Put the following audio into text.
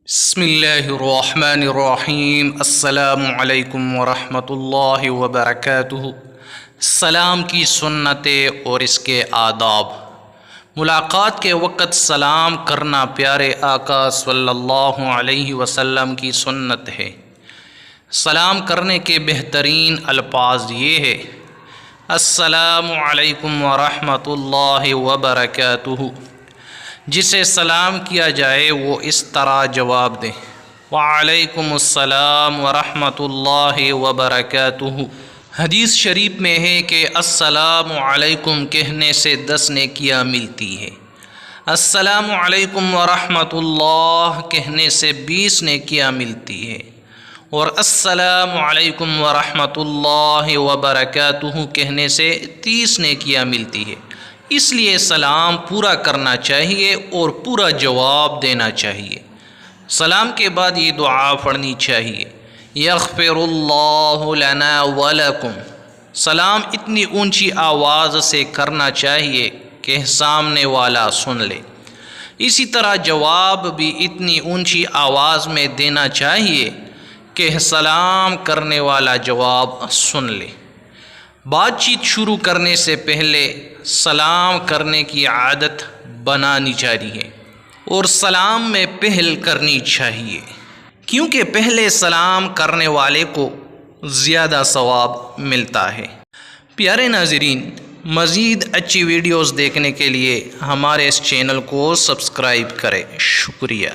بسم اللہ الرحمن الرحیم۔ السلام علیکم ورحمۃ اللہ وبرکاتہ۔ سلام کی سنتیں اور اس کے آداب۔ ملاقات کے وقت سلام کرنا پیارے آقا صلی اللہ علیہ وسلم کی سنت ہے۔ سلام کرنے کے بہترین الفاظ یہ ہے: السلام علیکم ورحمۃ اللہ وبرکاتہ۔ جسے سلام کیا جائے وہ اس طرح جواب دے: وعلیکم السلام ورحمۃ اللہ وبرکاتہ۔ حدیث شریف میں ہے کہ السلام علیکم کہنے سے 10 نیکیاں ملتی ہے، السلام علیکم ورحمۃ اللہ کہنے سے 20 نیکیاں ملتی ہے، اور السلام علیکم ورحمۃ اللہ وبرکاتہ کہنے سے 30 نیکیاں ملتی ہے۔ اس لیے سلام پورا کرنا چاہیے اور پورا جواب دینا چاہیے۔ سلام کے بعد یہ دعا پڑھنی چاہیے: یغفر اللہ لنا ولکم۔ سلام اتنی اونچی آواز سے کرنا چاہیے کہ سامنے والا سن لے۔ اسی طرح جواب بھی اتنی اونچی آواز میں دینا چاہیے کہ سلام کرنے والا جواب سن لے۔ بات چیت شروع کرنے سے پہلے سلام کرنے کی عادت بنانی چاہیے اور سلام میں پہل کرنی چاہیے، کیونکہ پہلے سلام کرنے والے کو زیادہ ثواب ملتا ہے۔ پیارے ناظرین، مزید اچھی ویڈیوز دیکھنے کے لیے ہمارے اس چینل کو سبسکرائب کریں۔ شکریہ۔